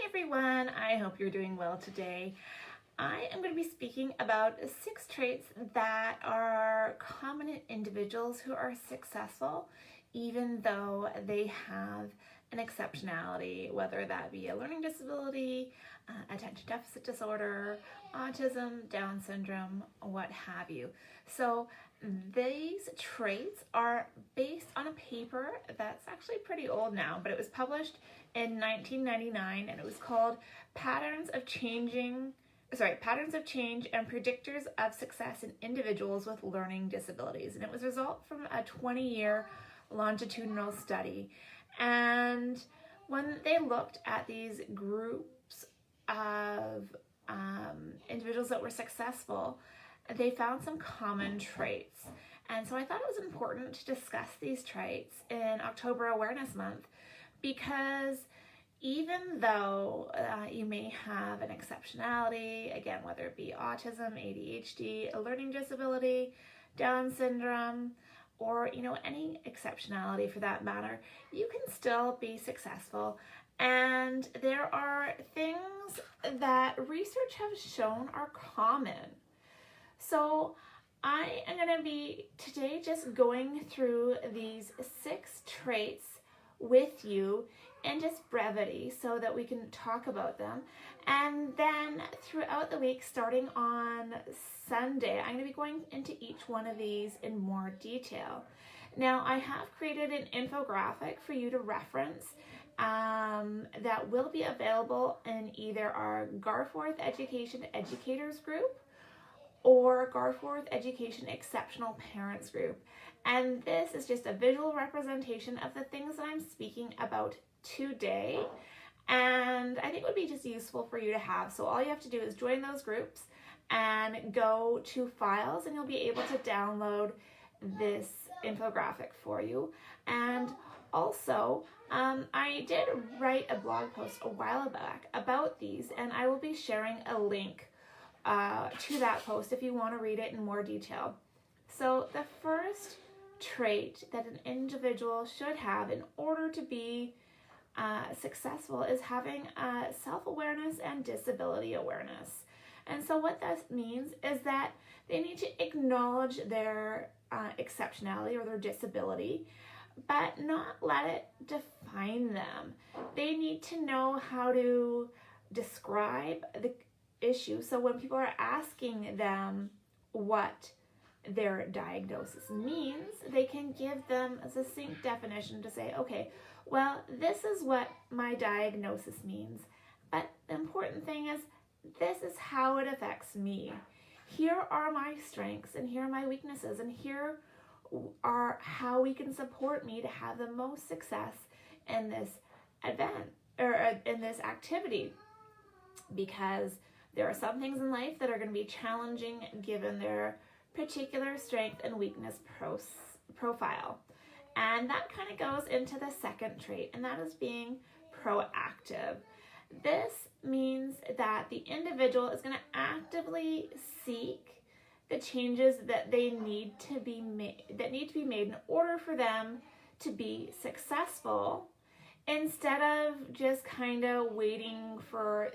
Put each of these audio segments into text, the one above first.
Hi everyone, I hope you're doing well today. I am going to be speaking about 6 traits that are common in individuals who are successful even though they have an exceptionality, whether that be a learning disability, attention deficit disorder, autism, Down syndrome, what have you. So these traits are based on a paper that's actually pretty old now, but it was published in 1999 and it was called Patterns of Change and Predictors of Success in Individuals with Learning Disabilities. And it was a result from a 20-year longitudinal study. And when they looked at these groups of individuals that were successful, they found some common traits. And so I thought it was important to discuss these traits in October Awareness Month, because even though you may have an exceptionality, again, whether it be autism, ADHD, a learning disability, Down syndrome, or any exceptionality for that matter, you can still be successful. And there are things that research has shown are common. So I am going to be today just going through these 6 traits with you in just brevity so that we can talk about them. And then throughout the week, starting on Sunday, I'm going to be going into each one of these in more detail. Now, I have created an infographic for you to reference that will be available in either our Garforth Education Educators group or Garforth Education Exceptional Parents group. And this is just a visual representation of the things that I'm speaking about today. And I think it would be just useful for you to have. So all you have to do is join those groups and go to files, and you'll be able to download this infographic for you. And also, I did write a blog post a while back about these, and I will be sharing a link to that post if you want to read it in more detail. So the first trait that an individual should have in order to be successful is having self-awareness and disability awareness. And so what that means is that they need to acknowledge their exceptionality or their disability, but not let it define them. They need to know how to describe the issue. So when people are asking them what their diagnosis means, they can give them a succinct definition to say, okay, well, this is what my diagnosis means, but the important thing is this is how it affects me. Here are my strengths and here are my weaknesses, and here are how we can support me to have the most success in this event or in this activity, because there are some things in life that are going to be challenging given their particular strength and weakness profile. And that kind of goes into the second trait, and that is being proactive. This means that the individual is going to actively seek the changes that they need to be made in order for them to be successful, instead of just kind of waiting for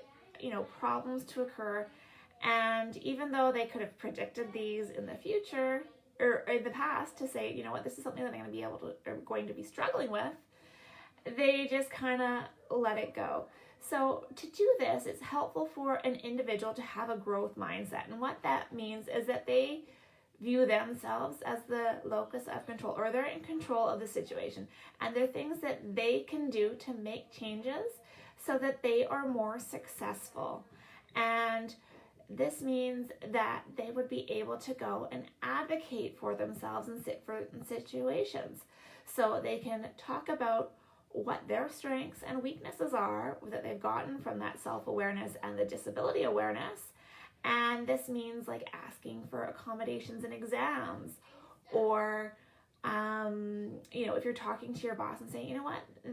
problems to occur. And even though they could have predicted these in the future or in the past to say, this is something that I'm going to be struggling with, they just kind of let it go. So to do this, it's helpful for an individual to have a growth mindset. And what that means is that they view themselves as the locus of control, or they're in control of the situation. And there are things that they can do to make changes so that they are more successful. And this means that they would be able to go and advocate for themselves in certain situations. So they can talk about what their strengths and weaknesses are that they've gotten from that self-awareness and the disability awareness. And this means like asking for accommodations in exams, or if you're talking to your boss and saying,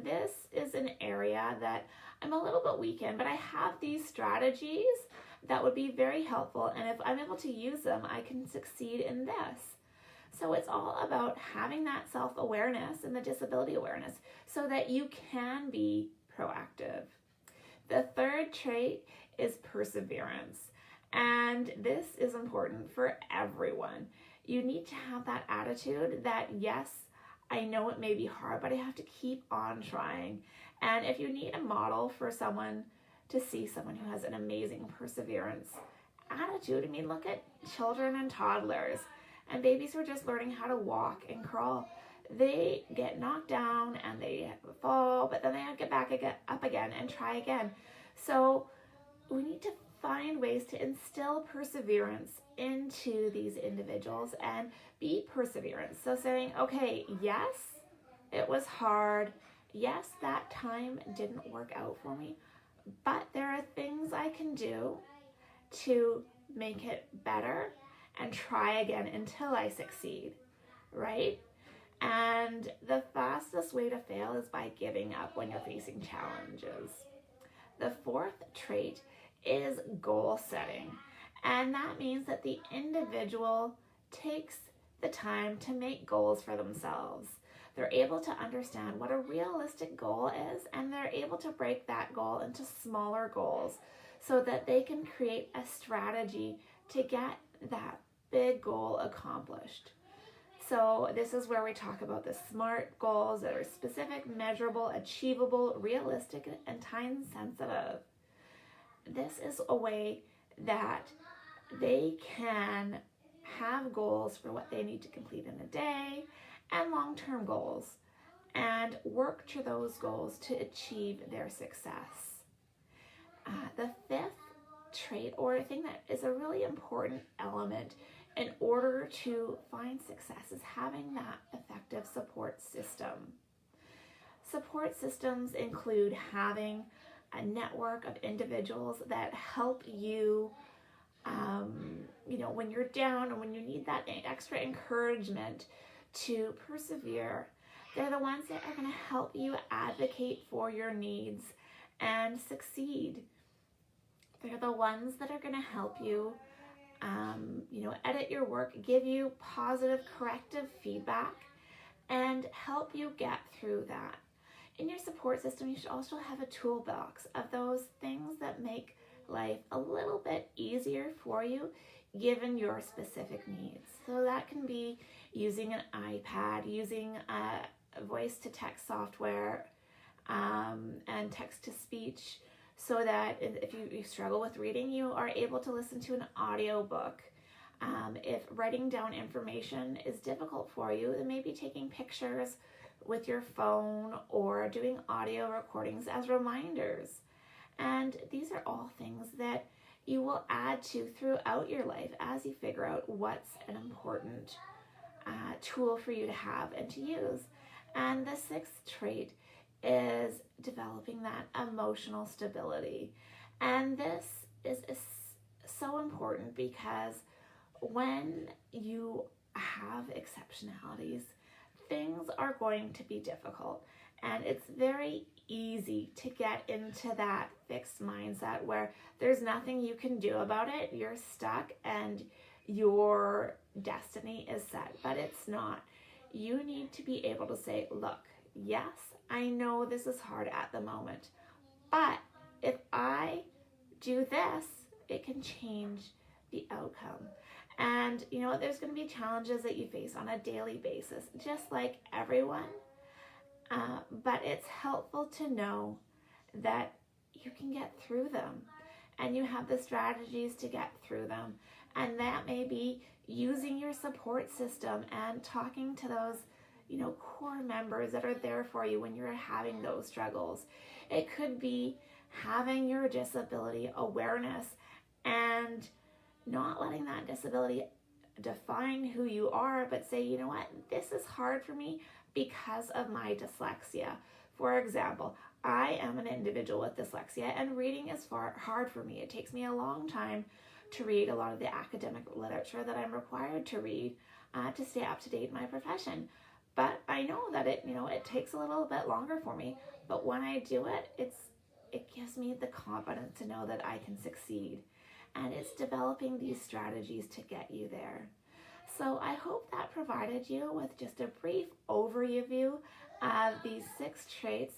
this is an area that I'm a little bit weak in, but I have these strategies that would be very helpful, and if I'm able to use them, I can succeed in this. So it's all about having that self-awareness and the disability awareness so that you can be proactive. The third trait is perseverance. And this is important for everyone. You need to have that attitude that, yes, I know it may be hard, but I have to keep on trying. And if you need a model for someone to see someone who has an amazing perseverance attitude, I mean, look at children and toddlers and babies who are just learning how to walk and crawl. They get knocked down and they fall, but then they get back up again and try again. So we need to find ways to instill perseverance into these individuals and be perseverant. So saying, okay, yes, it was hard. Yes, that time didn't work out for me, but there are things I can do to make it better and try again until I succeed, right? And the fastest way to fail is by giving up when you're facing challenges. The fourth trait is goal setting. And that means that the individual takes the time to make goals for themselves. They're able to understand what a realistic goal is, and they're able to break that goal into smaller goals so that they can create a strategy to get that big goal accomplished. So this is where we talk about the SMART goals that are specific, measurable, achievable, realistic, and time sensitive. This is a way that they can have goals for what they need to complete in a day and long-term goals and work to those goals to achieve their success. The fifth trait, or thing that is a really important element in order to find success, is having that effective support system. Support systems include having a network of individuals that help you, when you're down and when you need that extra encouragement to persevere. They're the ones that are going to help you advocate for your needs and succeed. They're the ones that are going to help you, edit your work, give you positive corrective feedback, and help you get through that. In your support system, you should also have a toolbox of those things that make life a little bit easier for you given your specific needs. So that can be using an iPad, using a voice-to-text software, and text-to-speech, so that if you struggle with reading, you are able to listen to an audiobook. If writing down information is difficult for you, then maybe taking pictures with your phone or doing audio recordings as reminders. And these are all things that you will add to throughout your life as you figure out what's an important tool for you to have and to use. And the sixth trait is developing that emotional stability. And this is so important because when you have exceptionalities, things are going to be difficult. And it's very easy to get into that fixed mindset where there's nothing you can do about it. You're stuck and your destiny is set, but it's not. You need to be able to say, look, yes, I know this is hard at the moment, but if I do this, it can change the outcome. And there's going to be challenges that you face on a daily basis, just like everyone. But it's helpful to know that you can get through them and you have the strategies to get through them. And that may be using your support system and talking to those, core members that are there for you when you're having those struggles. It could be having your disability awareness and not letting that disability define who you are, but say, you know what, this is hard for me because of my dyslexia. For example, I am an individual with dyslexia and reading is hard for me. It takes me a long time to read a lot of the academic literature that I'm required to read to stay up to date in my profession. But I know that it takes a little bit longer for me. But when I do it, it gives me the confidence to know that I can succeed. And it's developing these strategies to get you there. So I hope that provided you with just a brief overview of these 6 traits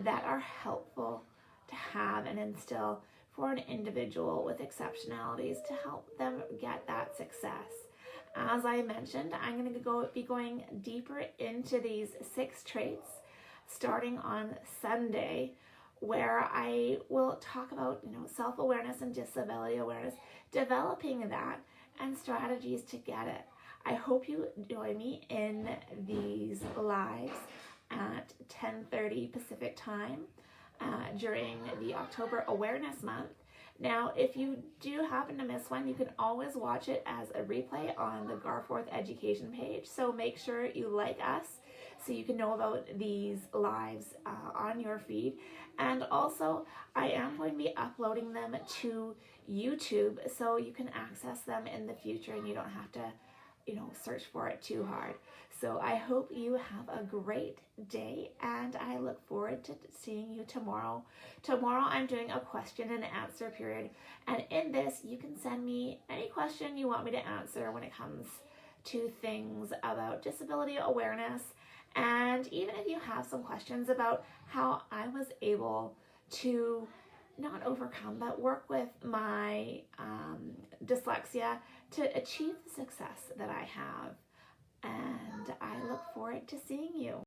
that are helpful to have and instill for an individual with exceptionalities to help them get that success. As I mentioned, I'm going to be going deeper into these 6 traits starting on Sunday, where I will talk about, self-awareness and disability awareness, developing that and strategies to get it. I hope you join me in these lives at 10:30 Pacific time during the October Awareness Month. Now, if you do happen to miss one, you can always watch it as a replay on the Garforth education page. So make sure you like us so you can know about these lives on your feed. And also, I am going to be uploading them to YouTube so you can access them in the future and you don't have to, search for it too hard. So I hope you have a great day, and I look forward to seeing you tomorrow. Tomorrow I'm doing a question and answer period, and in this you can send me any question you want me to answer when it comes to things about disability awareness, and even if you have some questions about how I was able to not overcome but work with my dyslexia to achieve the success that I have. And I look forward to seeing you.